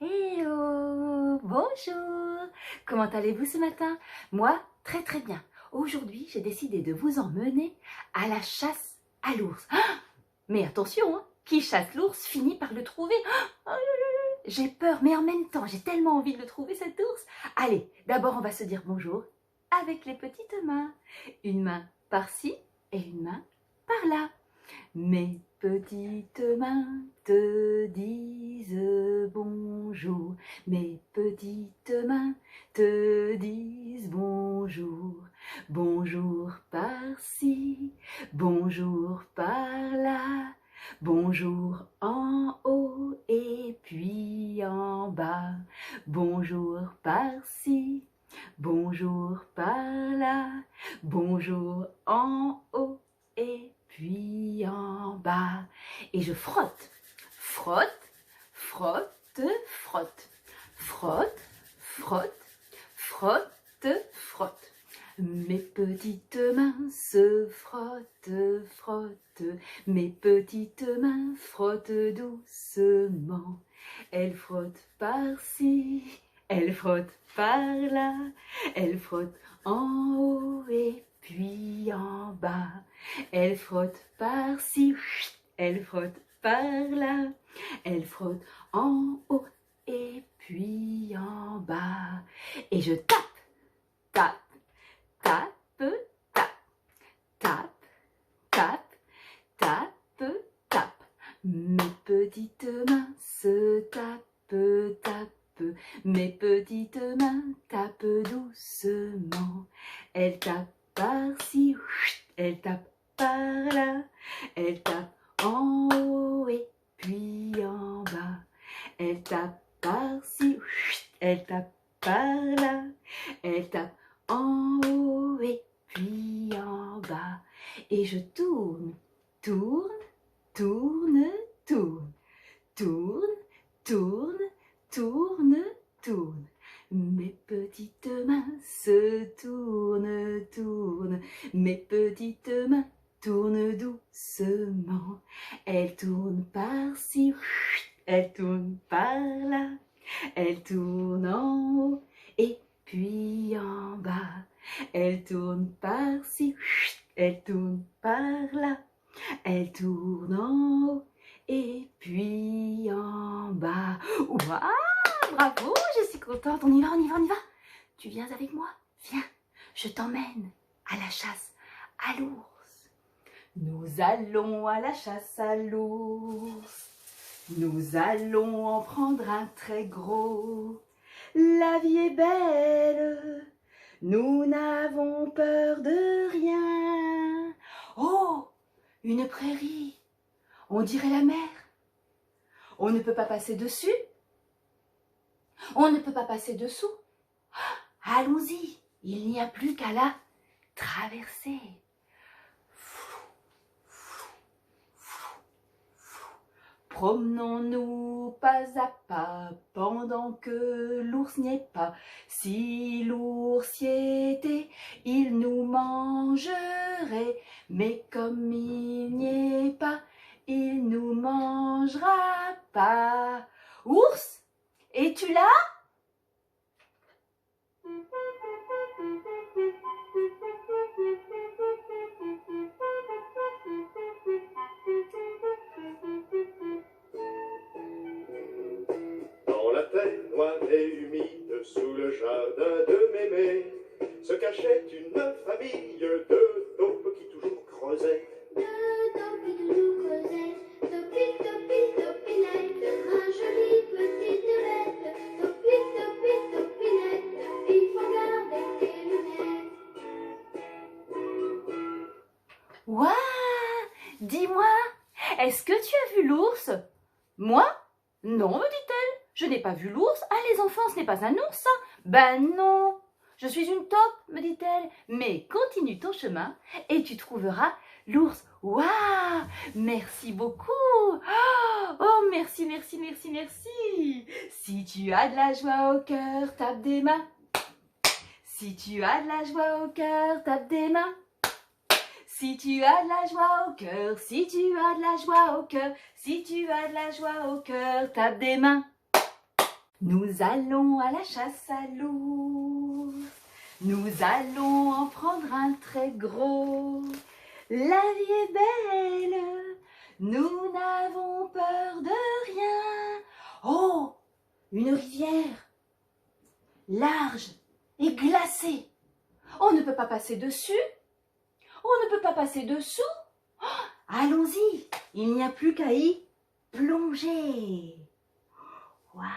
Hello, bonjour. Comment allez-vous ce matin? Moi, très très bien. Aujourd'hui, j'ai décidé de vous emmener à la chasse à l'ours. Ah, mais attention, hein, qui chasse l'ours finit par le trouver. Ah, j'ai peur, mais en même temps, j'ai tellement envie de le trouver cet ours. Allez, d'abord on va se dire bonjour avec les petites mains. Une main par-ci et une main par-là. Mes petites mains te disent bonjour, mes petites mains te disent bonjour. Bonjour par-ci, bonjour par-là, bonjour en haut et puis en bas. Bonjour par-ci, bonjour par-là, bonjour en haut et puis en bas. Et je frotte, frotte, frotte, frotte, frotte, frotte, frotte, frotte. Mes petites mains se frottent, frottent, mes petites mains frottent doucement. Elles frottent par-ci, elles frottent par-là, elles frottent en haut et puis en bas. Elle frotte par-ci, elle frotte par-là, elle frotte en haut et puis en bas. Et je tape, tape, tape, tape, tape, tape, tape, tape. Mes petites mains se tapent, tapent, mes petites mains tapent doucement. Elles tapent par-ci, elle tape par-là, elle tape en haut et puis en bas. Elle tape par-ci, elle tape par-là, elle tape en haut et puis en bas. Et je tourne, tourne, tourne, tourne, tourne, tourne, tourne, tourne. Mes petites mains se tournent, tournent, mes petites mains tournent doucement. Elles tournent par-ci, elles tournent par-là, elles tournent en haut et puis en bas. Elles tournent par-ci, elles tournent par-là, elles tournent en haut et puis en bas. Waouh! Bravo, je suis contente. On y va, on y va, on y va. Tu viens avec moi? Viens, je t'emmène à la chasse à l'ours. Nous allons à la chasse à l'ours. Nous allons en prendre un très gros. La vie est belle. Nous n'avons peur de rien. Oh, une prairie. On dirait la mer. On ne peut pas passer dessus. On ne peut pas passer dessous. Allons-y, il n'y a plus qu'à la traverser. Promenons-nous pas à pas pendant que l'ours n'y est pas. Si l'ours y était, il nous mangerait. Mais comme il n'y est pas, il nous mangera pas. Ours, es-tu là? Dans la terre noire et humide, sous le jardin de mémé, se cachait une famille de taupes qui toujours creusaient. De taupes qui toujours creusaient, topi, topi, topinette, un joli petit bête, topi, topi, topinette, il faut garder tes lunettes. Ouah! Dis-moi, est-ce que tu as vu l'ours? Moi? Non, me dit-elle, je n'ai pas vu l'ours. Ah, les enfants, ce n'est pas un ours, ça? Ben non, je suis une taupe, me dit-elle. Mais continue ton chemin et tu trouveras l'ours. Waouh! Merci beaucoup. Oh, merci, merci, merci, merci. Si tu as de la joie au cœur, tape des mains. Si tu as de la joie au cœur, tape des mains. Si tu as de la joie au cœur, si tu as de la joie au cœur, si tu as de la joie au cœur, tape des mains. Nous allons à la chasse à l'ours. Nous allons en prendre un très gros. La vie est belle, nous n'avons peur de rien. Oh, une rivière, large et glacée. On ne peut pas passer dessus. On ne peut pas passer dessous. Oh, allons-y, il n'y a plus qu'à y plonger. Waouh!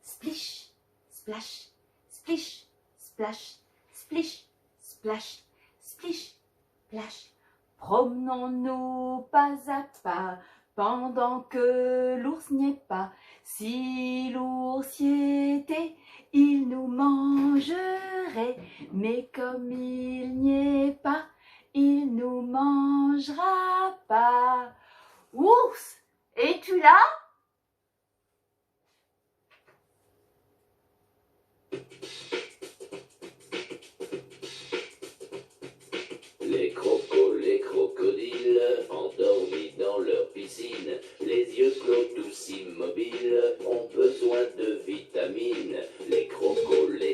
Splish, splash, splish, splash, splish, splash, splish, splash. Promenons-nous pas à pas pendant que l'ours n'y est pas. Si l'ours y était, il nous mangerait. Mais comme il n'y est pas, il nous mangera pas. Ours, es-tu là? Les crocodiles, endormis dans leur piscine, les yeux clos tous immobiles, ont besoin de vitamines. Les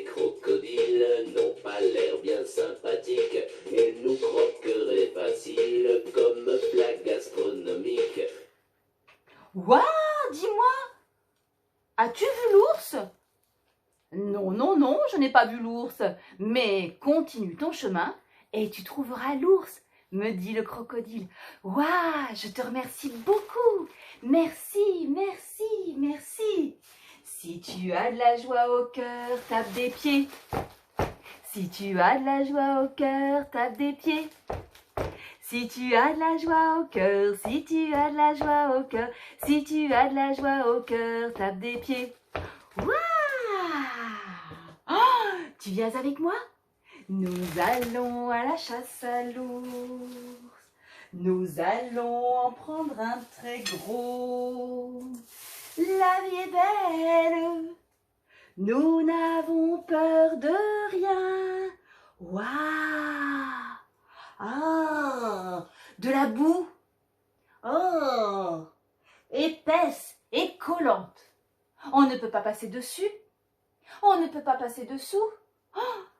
crocodiles n'ont pas l'air bien sympathiques, ils nous croqueraient facile comme plat gastronomique. Ouah, dis-moi, as-tu vu l'ours? Non, non, non, je n'ai pas vu l'ours, mais continue ton chemin et tu trouveras l'ours, me dit le crocodile. Ouah, je te remercie beaucoup. Merci, merci, merci. Si tu as de la joie au cœur, tape des pieds. Si tu as de la joie au cœur, tape des pieds. Si tu as de la joie au cœur, si tu as de la joie au cœur, si tu as de la joie au cœur, tape des pieds. Ouah! Oh, tu viens avec moi? Nous allons à la chasse à l'ours. Nous allons en prendre un très gros. La vie est belle. Nous n'avons peur de rien. Waouh! Ah! De la boue. Oh! Épaisse et collante. On ne peut pas passer dessus. On ne peut pas passer dessous. Oh,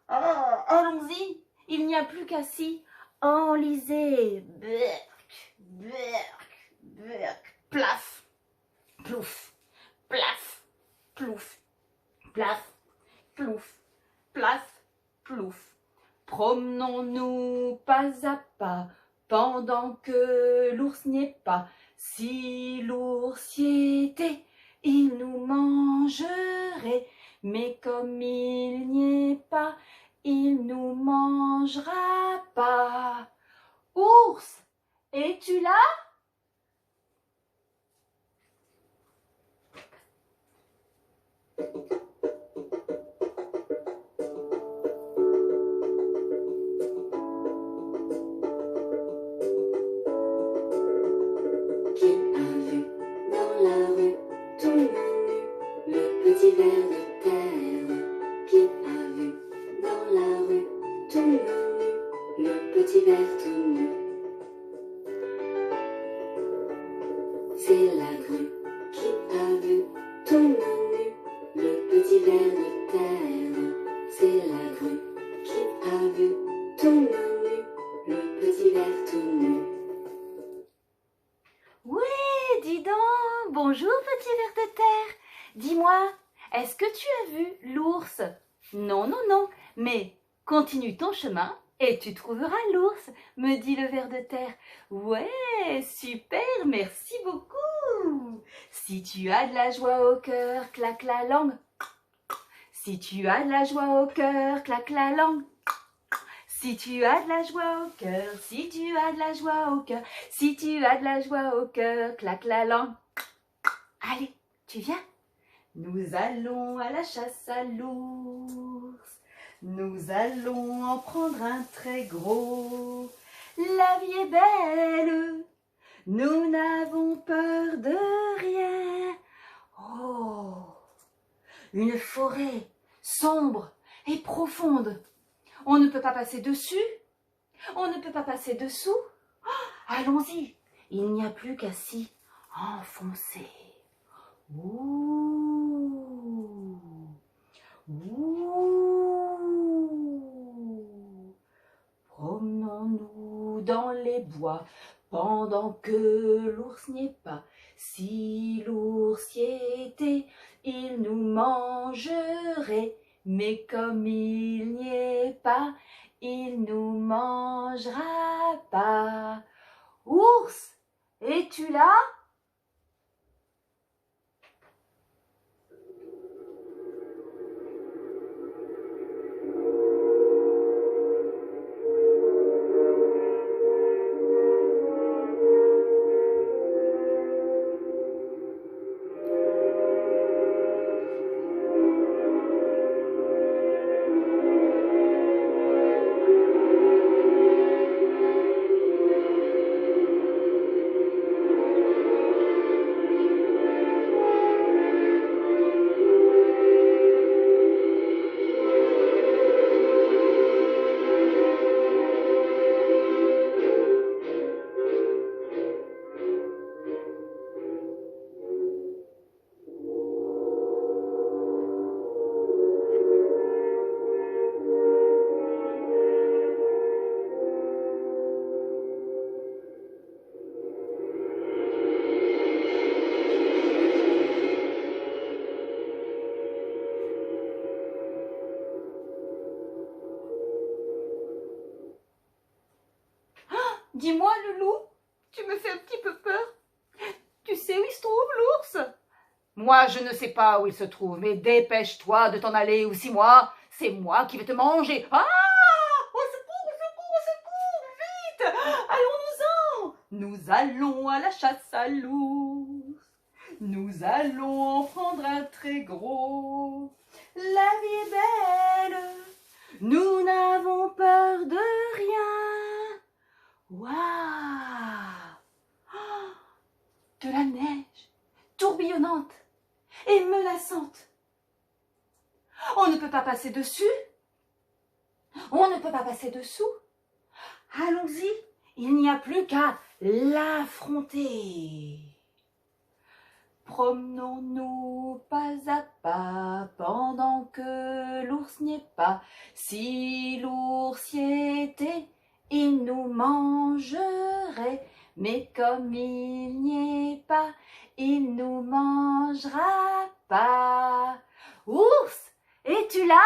allons-y. Il n'y a plus qu'à s'y enliser. Berk, berk, berk. Plaf, plouf, plaf, plouf, plaf, plouf, plaf, plouf. Promenons-nous pas à pas pendant que l'ours n'y est pas. Si l'ours y était, il nous mangerait. Mais comme il n'y est pas, il nous mangera pas. Ours, es-tu là? Qui a vu dans la rue tout le monde nu le petit ver de terre? Qui a vu dans la rue tout le monde nu le petit ver tout nu? C'est la grue qui a vu tout le monde nu le petit ver de terre. C'est la grue qui a vu tout le monde nu le petit ver tout nu. Oui, dis donc, bonjour petit ver de terre. Dis-moi, est-ce que tu as vu l'ours? Non, non, non, mais continue ton chemin et tu trouveras l'ours, me dit le ver de terre. Ouais, super, merci beaucoup. Si tu as de la joie au cœur, claque la langue. Si tu as de la joie au cœur, claque la langue. Si tu as de la joie au cœur, si tu as de la joie au cœur, si tu as de la joie au cœur, claque la langue. Allez, tu viens? Nous allons à la chasse à l'ours. Nous allons en prendre un très gros. La vie est belle. Nous n'avons peur de rien. Oh, une forêt sombre et profonde. On ne peut pas passer dessus. On ne peut pas passer dessous. Oh, allons-y. Il n'y a plus qu'à s'y enfoncer. Ouh. Ouh. Promenons-nous dans les bois pendant que l'ours n'y est pas. Si l'ours y était, il nous mangerait. Mais comme il n'y est pas, il nous mangera pas. Ours, es-tu là? Dis-moi, le loup, tu me fais un petit peu peur. Tu sais où il se trouve, l'ours? Moi, je ne sais pas où il se trouve, mais dépêche-toi de t'en aller, ou si moi, c'est moi qui vais te manger. Ah! Au secours, au secours, au secours, vite! Allons-nous-en! Nous allons à la chasse à l'ours. Nous allons en prendre un très gros. La vie est belle, nous n'avons peur de rien. Waouh! De la neige, tourbillonnante et menaçante. On ne peut pas passer dessus. On ne peut pas passer dessous. Allons-y, il n'y a plus qu'à l'affronter. Promenons-nous pas à pas pendant que l'ours n'y est pas. Si l'ours y était, il nous mangerait. Mais comme il n'y est pas, il nous mangera pas. Ours, es-tu là?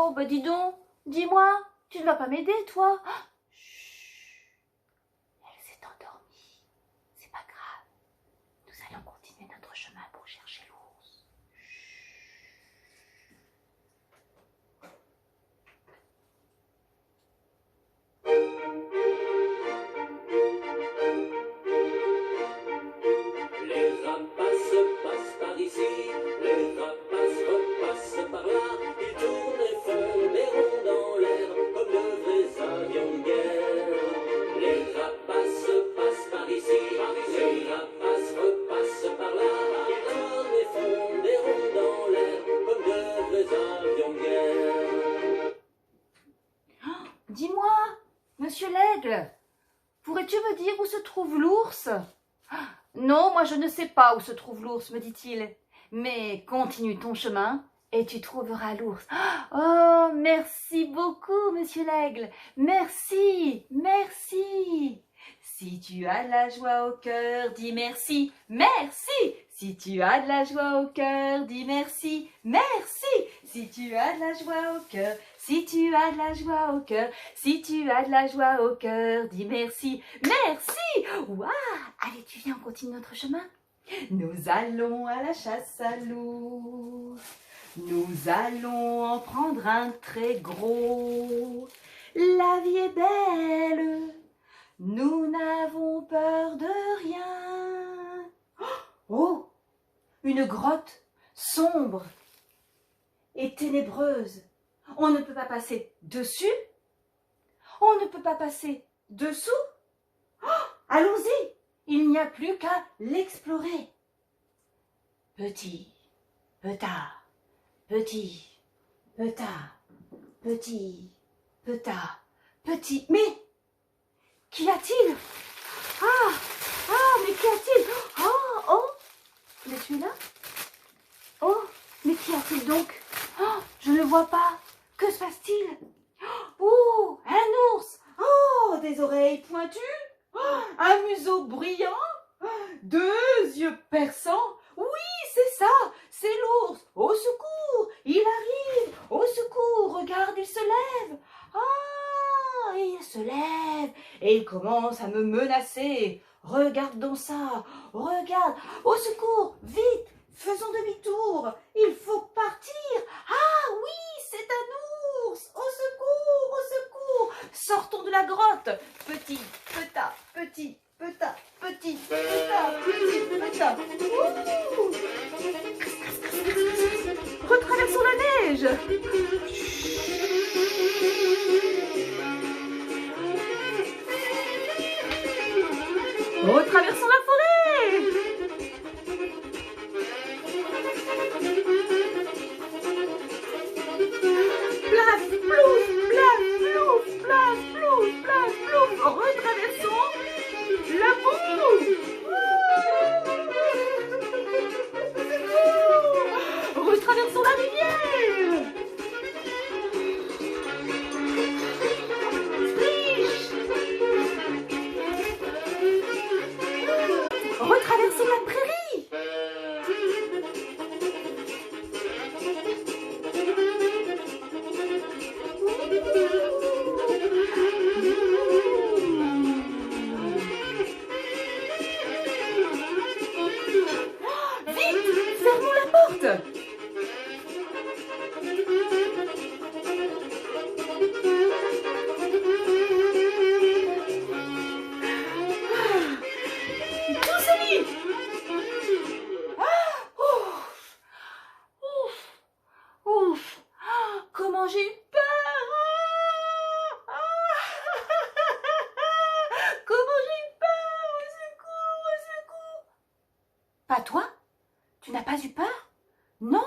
Oh, bah dis donc, dis-moi, tu ne vas pas m'aider, toi? Chut, elle s'est endormie. C'est pas grave. Nous allons continuer notre chemin pour chercher l'ours. Les rapaces passent par ici, les rapaces repassent par là. Ils tournent et font des ronds dans l'air comme de vrais avions de guerre. Les rapaces passent par ici, les rapaces repassent par là. Ils tournent et font des ronds dans l'air comme de vrais avions de guerre. Dis-moi, monsieur l'aigle, pourrais-tu me dire où se trouve l'ours? Non, moi je ne sais pas où se trouve l'ours, me dit-il. Mais continue ton chemin et tu trouveras l'ours. Oh, merci beaucoup, monsieur l'aigle. Merci, merci. Si tu as de la joie au cœur, dis merci, merci. Si tu as de la joie au cœur, dis merci, merci. Si tu as de la joie au cœur, si tu as de la joie au cœur, si tu as de la joie au cœur, dis merci, merci. Waouh! Allez, tu viens, on continue notre chemin. Nous allons à la chasse à l'ours. Nous allons en prendre un très gros. La vie est belle. Nous n'avons peur de rien. Oh! Une grotte sombre et ténébreuse. On ne peut pas passer dessus. On ne peut pas passer dessous. Oh, allons-y. Il n'y a plus qu'à l'explorer. Petit, petard, petit, petard, petit, petard, petit. Mais qu'y a-t-il? Mais qu'y a-t-il? Oh, mais tu es là? Oh, mais qu'y a-t-il donc? Oh, je ne vois pas. Que se passe-t-il? Oh, un ours. Oh, des oreilles pointues. Oh, un museau brillant. Deux yeux perçants. Oui, c'est ça, c'est l'ours. Au secours, il arrive. Au secours, regarde, il se lève. Ah, il se lève et il commence à me menacer. Regarde donc ça, regarde. Au secours, vite, faisons demi-tour. Il faut partir. Ah oui, c'est un ours. Au secours, au secours. Sortons de la grotte. Petit, petard, petit, petard, petit, petard, petit, petard. Ouh. Retraversons la neige. Retraversons la forêt. Plaf, plouf, plaf, plouf, plaf, plouf, plaf, plouf. Retraversons la boue. Retraversons la rivière. Retraversons la prairie. Vite, fermons la porte. Doucement. Ouf, comment j'ai eu peur. Comment j'ai eu peur. Au secours, au secours. Pas toi? Tu n'as pas eu peur? Non?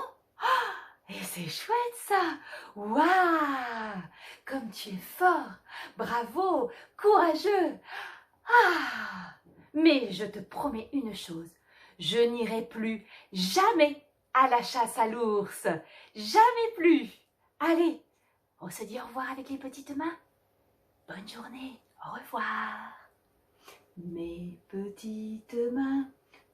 Et c'est chouette ça. Waouh, comme tu es fort. Bravo, courageux. Mais je te promets une chose. Je n'irai plus jamais à la chasse à l'ours. Jamais plus. Allez, on se dit au revoir avec les petites mains. Bonne journée, au revoir. Mes petites mains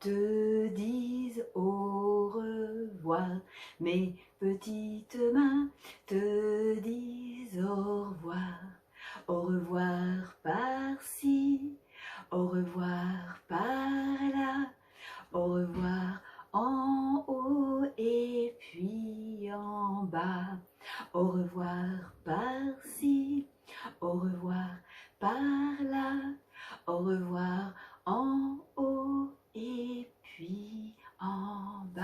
te disent au revoir. Mes petites mains te disent au revoir. Au revoir par-ci, au revoir par-là, au revoir en haut et puis en bas. Au revoir par-ci, au revoir par-là, au revoir en haut et puis en bas.